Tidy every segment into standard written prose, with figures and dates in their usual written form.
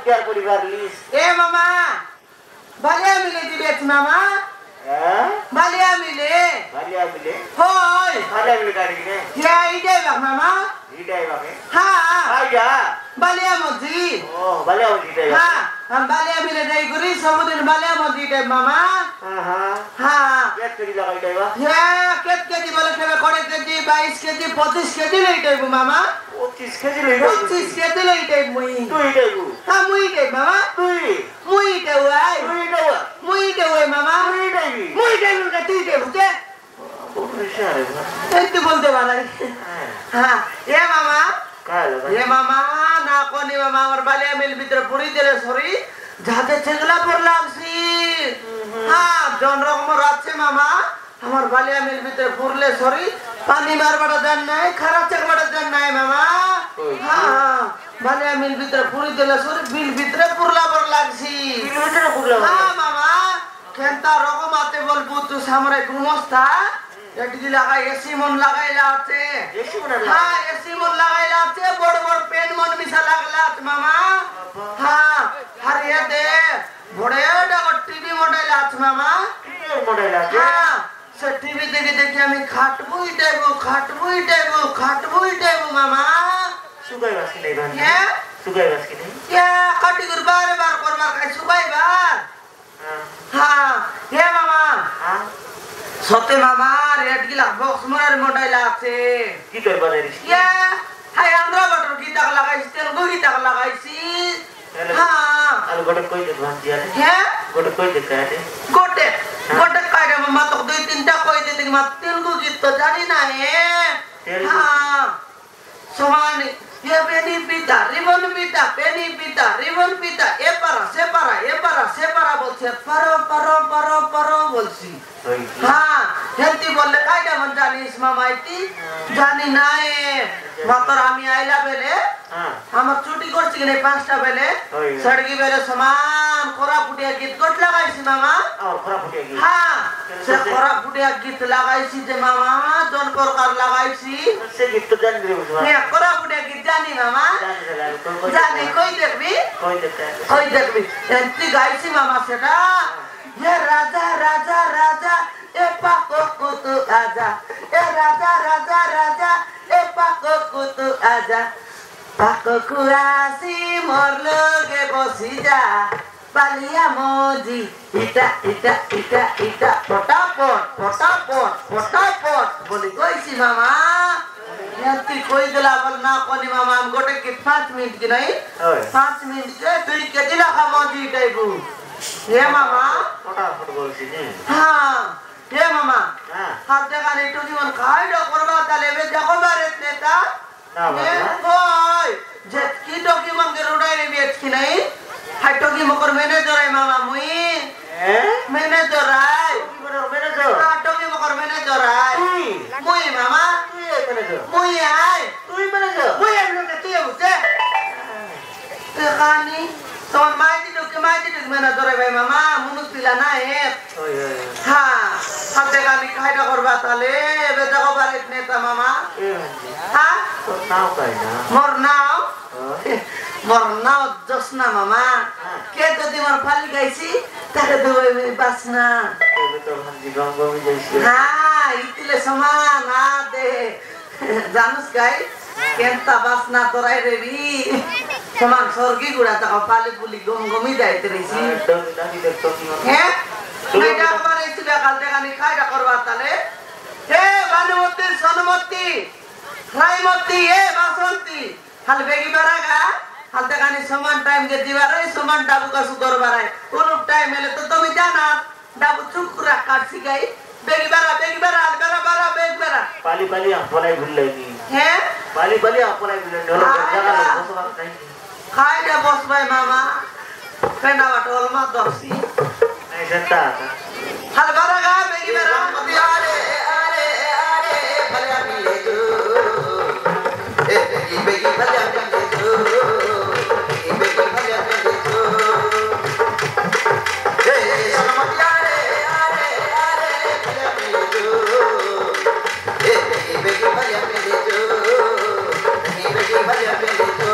care পরিবার list এ মামা বালিয়া মিলে দিবে মামা হ্যাঁ বালিয়া মিলে হই বালিয়া মিলে গাড়ি নে ইয়া ইডাই বাক মামা ইডাই বাকে হ্যাঁ আইডা বালিয়া মজি ও বালিয়া মজি ইডাই হ্যাঁ हम बालिया मिले जाई गुरी सबुदिन बालिया मजी दे मामा हां हां केत केजी लगाई देबा ये केत केजी बोले केबे 20 केजी 22 केजी 25 केजी लई देबो मामा 25 केजी लई देबो 25 केजी लई दे मुई तुई देबो हां मुई दे मामा मुई दे वाई मुई दे वाई मामा मुई दे के तुई दे के এতে বলতে পারাই হ্যাঁ এ মামা এ মামা না কোনি মামা আমার বালিয়া মিল ভিতরে পুরি দিলে সরি যাতে চেংলা পর লাগছি হ্যাঁ জন রকম রাখছে মামা আমার বালিয়া মিল ভিতরে পুরলে সরি পানি মারবাটা দেন নাই খারাপ চেকবাটা দেন নাই মামা হ্যাঁ বালিয়া মিল ভিতরে পুরি দিলে সরি বিল ভিতরে পুরলা পর লাগছি বিল ভিতরে পুরলা হ্যাঁ মামা কেনতা রকম আতে বলবো তুই সামরে গুমস্তা এটি লাগাই এসি মন লাগাইলা আছে এসি মন হ্যাঁ এসি মন লাগাইলা আছে বড় বড় পেন মন মিশা লাগলা মামা হ্যাঁ আর এ দে বড়ে ডাক টিভি মডেল আছে মামা টিভি মডেল আছে হ্যাঁ সে টিভি দেখে দেখে আমি খাটবুই দেবো মামা সুগাই বাসকি নাই ভাই হ্যাঁ সুগাই বাসকি নাই কে কাটি করে বার করবার কাই সুগাই বার হ্যাঁ হে মামা হ্যাঁ সতে মামা রেড গিলা বক্স মরার মোটাই লাগছে কি করবা জানিস ইয়া হাই আমরা বটর কি টাকা লাগাইছি তেল গি টাকা লাগাইছি হ্যাঁ আর গোটে কই দে ভান দিয়া হ্যাঁ গোটে কই দে কাটে গোটে কাটে মামা তো দুই তিনটা কই দে মা তেল গি তো জানি না হে হ্যাঁ সমান ये पेनी पिता रिबन पिता ए पारा से पारा बोलছে পারো বলছি হ্যাঁ হেলতি বললে কাইটা মন জানিস মামাইতি জানি না এ মাতর আমি আইলা বেলে আমার ছুটি করছি কিনে 5টা বেলে সড়গি বেলে সমান কোরা ফুটিয়া গীত গট লাগাইছি মামা কোরা ফুটিয়া গীত হ্যাঁ সে কোরা ফুটিয়া গীত লাগাইছি যে মামা জন প্রকার লাগাইছি সে গীত তো জানি রে হ্যাঁ কোরা ফুটিয়া গীত জানি মামা জানি কই দেখবি এন্তি গাইছি মামা সেটা ये राजा ए पाको कुतु आजा ए राजा ए पाको कुतु आजा पाको कुआसी मोर लगे बसी जा बालिया मोजी इटा फटाफट बोली कइसी मामा यति कोई दिला बोल ना कोनी मामा हम गोटे के 5 मिनट की नहीं 5 मिनट के तुई के दिला का मोजी टाइपू ये मामा फटाफट बोलছি নে हां ये मामा हां দেখা নেই তো জীবন খাইডো করবা তালে বে দেখো বারে নেতা না বাবা ওই যে কি ডকুমেন্ট কে রোডাই রে বেচ কি নাই high talkie Makar manager I মামা মুই ম্যানেজার আই না টকি মকর ম্যানেজার আই মুই মামা ম্যানেজার মুই আই তুই ম্যানেজার মুই তুই বুঝছে কানি তোর মাইতি ম্যানেজার ভাই মামা মুনুস দিলা না হে হ্যাঁ হাতে গানি খাইডা করবা তালে এবে দেখো বারে নেতা মামা হ্যাঁ তোর নাও কই না মোর নাও জসনা মামা কে যদি মোর ফালি গাইছি তাকে দুই বাসনা এবে তো ভাঞ্জি গঙ্গমি যাইছি হ্যাঁ ইতিলে সমান না দে জানুস গাই কেনতা বাসনা তোরাই রেবি সমান সরগি গুড়া তাকা পালি পুলি গমগমি যাইতে রইছি হ্যাঁ মেডা পারেছি বেকাল দেখানি খাইডা করবা তালে হে বানুমতি সনমতি রাইমতি এ বাসন্তী হাল বেগি বারাগা হাল দেখানি সমান টাইম কে দিবারে সমান ডাবু কাসু দরবারে কোন টাইম এলে তো তুমি জানা ডাবু চুকুরা কাটছি গাই বেগি বারা আল বারা বেগ বারা পালি আপলাই ভুললাইনি হ্যাঁ পালি আপলাই ভুললাইনি হলো জায়গা বসবাস নাই খাইডা বসবাই মামা কেনা বাটল মা দর্শি এই সেটা হাল বারাগা বেগি বারা আরে ভলে আমি লেজু বেগি ভলে আমি লেজু বেগি ভলে আমি লেজু হে সনমতি আরে ভলে আমি লেজু বেগি ভলে আমি লেজু বেগি ভলে আমি লেজু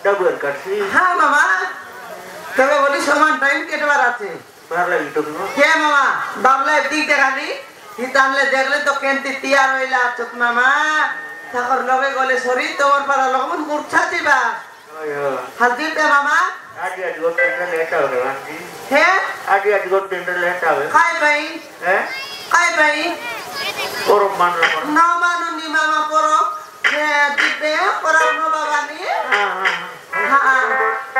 डबल काटसी हाँ मामा तबे बोली समान टाइम केटबार आछे बारला इटो के मामा बाबला दीते गाली हितानले देखले तो केंती तैयार होइला चुक मामा ताकर लगे गले सरी तोर पारा लगमन मूर्छा दिबा अयो हल्दी ते मामा आडी गोट दिन लेट आवे वांती हे आडी गोट दिन लेट आवे काय भाई हे काय भाई पोरो मानला ना मानु नि मामा पोरो हे दिबे पोरा नो बाबा नि हां हां